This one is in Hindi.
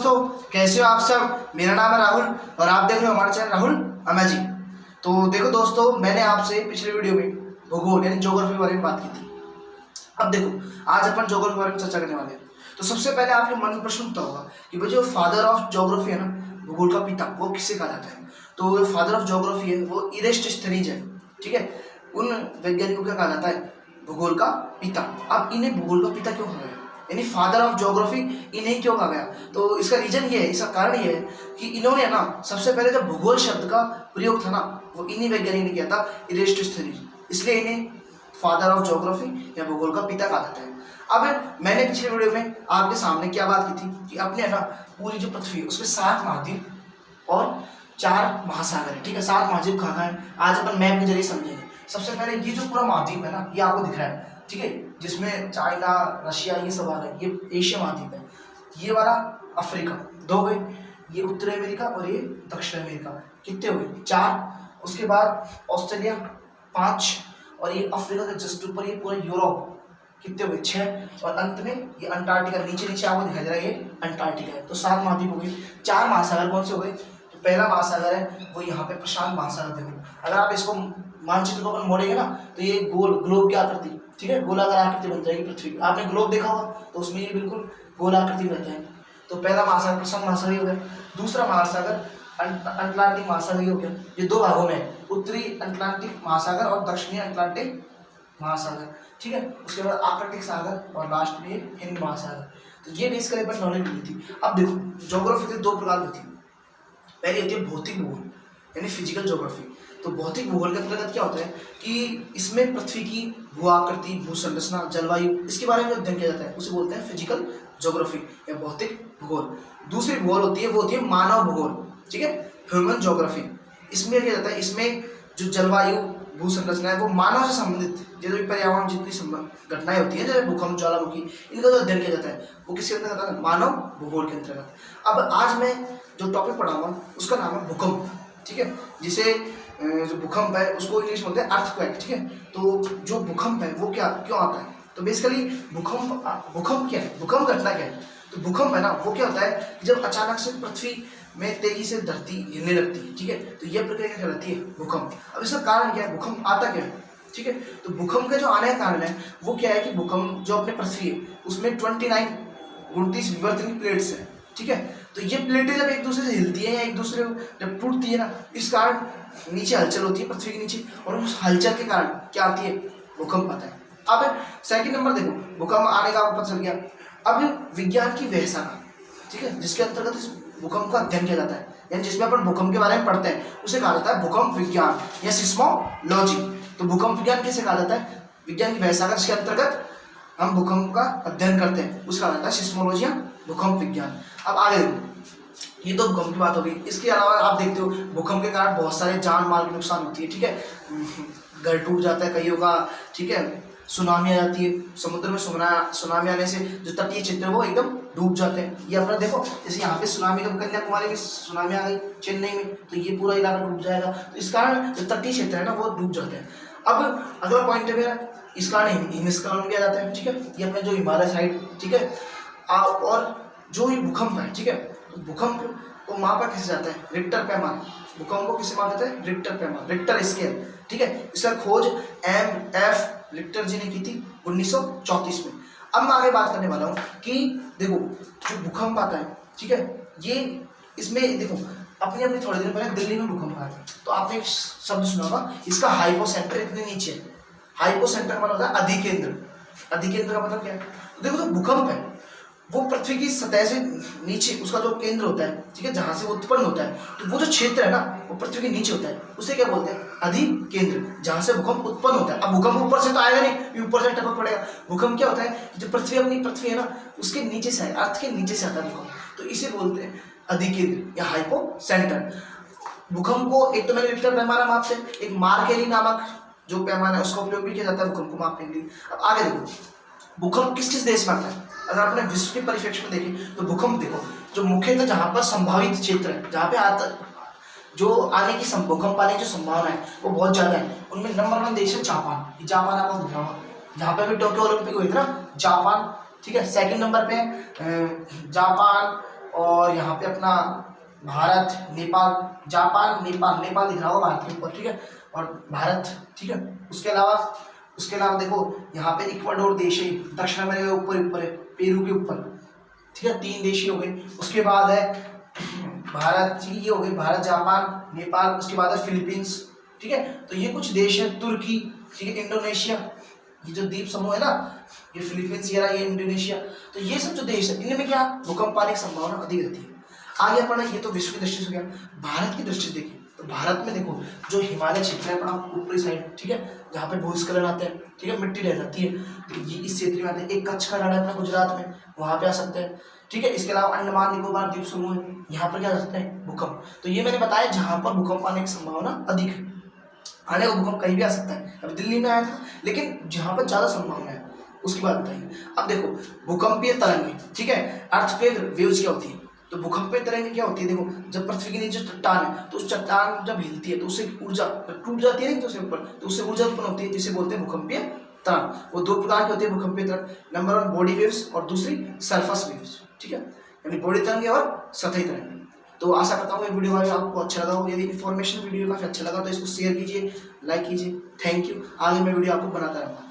दोस्तों, कैसे हो आप सब। मेरा नाम है राहुल और आप देख रहे हो हमारा चैनल राहुल अमेजिंग। तो देखो दोस्तों, मैंने आपसे पिछले वीडियो में भूगोल यानी ज्योग्राफी के बारे में बात की थी। अब देखो, आज अपन ज्योग्राफी के बारे में चर्चा करने वाले हैं। तो सबसे पहले आपके मन में प्रश्न उठता होगा कि भाई जो फादर ऑफ ज्योग्राफी है ना, भूगोल का पिता, वो किससे कहा जाता है। तो फादर ऑफ ज्योग्राफी है वो इरेस्टोस्थेनीज है, ठीक है। उन वैज्ञानिकों को कहा जाता है भूगोल का पिता। अब इन्हें भूगोल का पिता क्यों कहा गया, यानी फादर ऑफ ज्योग्राफी इन्हें क्यों कहा गया। तो इसका रीजन ये है, इसका कारण ये है कि इन्होंने ना सबसे पहले जब भूगोल शब्द का प्रयोग था ना, वो इन्हीं वैज्ञानिक ने किया था, इरेस्टोस्थेनीज। इसलिए इन्हें फादर ऑफ ज्योग्राफी या भूगोल का पिता कहा जाता है। अब मैंने पिछले वीडियो में आपके सामने क्या बात की थी कि अपने ना पूरी जो पृथ्वी है उसमें 7 महाद्वीप और 4 महासागर है, ठीक है। 7 महाद्वीप कहाँ है आज अपन मैप के जरिए समझेंगे। सबसे पहले ये जो पूरा महाद्वीप है ना, ये आपको दिख रहा है, ठीक है, जिसमें चाइना, रशिया ये सब आ रहा है, ये एशिया महाद्वीप है। ये वाला अफ्रीका 2 गए, ये उत्तरी अमेरिका और ये दक्षिण अमेरिका, कितने हुए 4। उसके बाद ऑस्ट्रेलिया 5 और ये अफ्रीका के जस्ट ऊपर ये पूरा यूरोप, कितने हुए 6। और अंत में ये अंटार्कटिका, नीचे नीचे आपको दिखाई दे रहा है, ये अंटार्कटिका है। तो 7 महाद्वीप हो गए। 4 महासागर कौन से हो गए। तो पहला महासागर है वो यहाँ पे प्रशांत महासागर। देखो, अगर आप इसको मानचित्र को अपन मोड़ेंगे ना, तो ये गोल ग्लोब की आकृति, ठीक है, गोलाकार आकृति बन जाएगी पृथ्वी। आपने ग्लोब देखा होगा तो उसमें ये बिल्कुल गोल आकृति रहता है। तो पहला महासागर प्रशांत महासागर हो गया। दूसरा महासागर अटलांटिक महासागर हो गया। ये 2 भागों में है, उत्तरी अटलांटिक महासागर और दक्षिणी अटलांटिक महासागर, ठीक है। उसके बाद आर्कटिक सागर और लास्ट में हिंद महासागर। तो ये बेसिकली पर नॉलेज मिली थी। अब देखो, ज्योग्राफी के 2 प्रकार की होती है। पहली होती है भौतिक भूगोल यानी फिजिकल ज्योग्राफी। तो भौतिक भूगोल के अंतर्गत क्या होता है कि इसमें पृथ्वी की भू आकृति, भू संरचना, जलवायु, इसके बारे में अध्ययन किया जाता है, उसे बोलते हैं फिजिकल ज्योग्राफी या भौतिक भूगोल। दूसरी भूगोल होती है वो होती है मानव भूगोल, ठीक है, ह्यूमन ज्योग्राफी। इसमें क्या जाता है, इसमें जो जलवायु, भू संरचना है वो मानव से संबंधित जो भी पर्यावरण जितनी घटनाएं होती है, जैसे भूकंप, ज्वालामुखी, इनका जो अध्ययन किया जाता है वो किसके अंतर्गत आता है, मानव भूगोल के अंतर्गत। अब आज मैं जो टॉपिक पढ़ाऊंगा उसका नाम है भूकंप, ठीक है। जिसे जो भूकंप है उसको इंग्लिश में बोलते हैं अर्थक्वेक, ठीक है। तो जो भूकंप है वो क्या क्यों आता है, तो बेसिकली भूकंप क्या है, भूकंप घटना क्या है। तो भूकंप है ना, वो क्या होता है कि जब अचानक से पृथ्वी में तेजी से धरती हिलने लगती है, ठीक है, तो यह प्रक्रिया क्या कहलाती है, भूकंप। अब इसका कारण क्या है, भूकंप आता क्या है, ठीक है। तो भूकंप का जो आने का कारण है वो क्या है कि भूकंप जो अपने पृथ्वी है उसमें 29 विवर्तनिक प्लेट्स है, ठीक है। तो ये प्लेटें जब एक दूसरे से हिलती है या एक दूसरे जब टूटती है ना, इस कारण नीचे हलचल होती है पृथ्वी के नीचे, और उस हलचल के कारण क्या आती है, भूकंप आता है। अब सेकंड नंबर देखो, भूकंप आने का आपको पता चल गया। अब विज्ञान की वह शाखा, ठीक है, जिसके अंतर्गत इस भूकंप का अध्ययन किया जाता है, यानी जिसमें अपन भूकंप के बारे में पढ़ते हैं, उसे कहा जाता है भूकंप विज्ञान या सिस्मोलॉजी। तो भूकंप विज्ञान किसे कहा जाता है, विज्ञान की वह शाखा जिसके अंतर्गत हम भूकंप का अध्ययन करते हैं उसे कहा जाता है सिस्मोलॉजी या भूकंप विज्ञान। अब आगे देखो, ये तो भूकंप की बात हो गई। इसके अलावा आप देखते हो भूकंप के कारण बहुत सारे जान माल की नुकसान होती है, ठीक है। घर टूट जाता है कईयों का, ठीक है, सुनामी आ जाती है, समुद्र में सुनामी आने से जो तटीय क्षेत्र है वो एकदम डूब जाते हैं। ये अपना देखो, जैसे यहाँ पे सुनामी, जब कन्याकुमारी में सुनामी आ गई, चेन्नई में, तो ये पूरा इलाका डूब जाएगा। तो इस कारण जो तटीय क्षेत्र है ना वो डूब जाते हैं। अब अगला पॉइंट है मेरा, इस कारण हिमस्खलन किया जाता है, ठीक है, ये अपने जो हिमालय साइड, ठीक है। और जो ये भूकंप है, ठीक है, तो भूकंप को मापा किसे जाता है, रिक्टर पैमाना। भूकंप को किसे मापा जाता है, रिक्टर पैमाना, रिक्टर स्केल, ठीक है। इसका खोज M.F. रिक्टर जी ने की थी 1934 में। अब मैं आगे बात करने वाला हूँ कि देखो जो भूकंप आता है, ठीक है, ये इसमें देखो अपने थोड़े दिन पहले दिल्ली में भूकंप आया, तो आपने एक शब्द सुना होगा, इसका हाइपो सेंटर इतने नीचे है। हाइपो सेंटर मतलब होता है अधिकेंद्र। अधिकेंद्र का मतलब क्या है, तो देखो जो भूकंप है वो पृथ्वी की सतह से नीचे उसका जो केंद्र होता है, ठीक है, जहाँ से वो उत्पन्न होता है, तो वो जो क्षेत्र है ना वो पृथ्वी के नीचे होता है, उसे क्या बोलते हैं, अधिकेंद्र, जहाँ से भूकंप उत्पन्न होता है। अब भूकंप ऊपर से तो आएगा नहीं, ऊपर से टपक पड़ेगा। भूकंप क्या होता है, जो पृथ्वी है ना उसके नीचे से, अर्थ के नीचे से आता है भूकंप, तो इसे बोलते हैं अधिकेंद्र या हाइपो सेंटर। भूकंप को एक तो मैंने रिक्टर पैमाना मापते हैं, एक मार्केली नामक जो पैमाना है उसका उपयोग भी किया जाता है भूकंप को मापने के लिए। अब आगे देखो, भूकंप किस किस देश में आता है। अगर आपने विश्व के परिप्रेक्ष्य में देखें तो भूकंप देखो जो मुख्यतः जहाँ पर संभावित क्षेत्र है, जहाँ पे आता जो आने की भूकंप आने की जो संभावना है वो बहुत ज़्यादा है, उनमें नंबर 1 देश है जापान। जापान आपको दिख रहा होगा, जहाँ पे भी टोक्यो ओलंपिक हुई थी ना, जापान, ठीक है। सेकंड नंबर पे जापान और और यहाँ पे अपना भारत, नेपाल, जापान, नेपाल, नेपाल दिख रहा होगा भारत के ऊपर, ठीक है, और भारत, ठीक है। उसके अलावा देखो यहाँ पे इक्वाडोर देश है, दक्षिण अमेरिका के ऊपर है, पेरू के ऊपर, ठीक है, 3 देश ही हो गए। उसके बाद है भारत, ये हो गए भारत, जापान, नेपाल, उसके बाद है फिलीपींस, ठीक है। तो ये कुछ देश है, तुर्की, ठीक है, इंडोनेशिया, ये जो द्वीप समूह है ना, ये फिलीपींस, ये इंडोनेशिया, तो ये सब जो देश है इनमें क्या भूकंप आने की संभावना अधिक रहती है। आगे अपना ये तो विश्व की दृष्टि से हो गया। भारत की दृष्टि से देखिए तो भारत में देखो जो हिमालय क्षेत्र है अपना ऊपरी साइड, ठीक है, जहाँ पे भूस्खलन आते हैं, ठीक है, मिट्टी रह जाती है, तो ये इस क्षेत्र में आते हैं। एक कच्छ का रण है अपना गुजरात में, वहाँ पे आ सकते हैं, ठीक है। इसके अलावा अंडमान निकोबार द्वीप समूह है, यहाँ पर क्या आ सकते हैं भूकंप। तो ये मैंने बताया जहाँ पर भूकंप आने की संभावना अधिक है। आने का भूकंप कहीं भी आ सकता है, अभी दिल्ली में आया था, लेकिन जहाँ पर ज़्यादा संभावना है उसकी बात बताइए। अब देखो भूकंपीय तरंगें, ठीक है, अर्थक्वेक वेव्स क्या होती है, तो भूकंपीय तरंगें क्या होती है, देखो जब पृथ्वी के नीचे चट्टान है तो उस चट्टान जब हिलती है तो उससे ऊर्जा टूट जाती है ना उसके ऊपर, तो उससे ऊर्जा उत्पन्न होती है, जिसे बोलते हैं भूकंपीय तरंग। वो 2 प्रकार की होती है भूकंपीय तरंग, नंबर 1 बॉडी वेव्स और दूसरी सरफेस वेव्स, ठीक है, यानी बॉडी तरंगें और सतही तरंगें। तो आशा करता हूँ ये वीडियो आपको अच्छा लगा हो। यदि इन्फॉर्मेशन वीडियो काफी अच्छा लगा तो इसको शेयर कीजिए, लाइक कीजिए। Thank you. आगे मैं वीडियो आपको बनाता रहूँगा।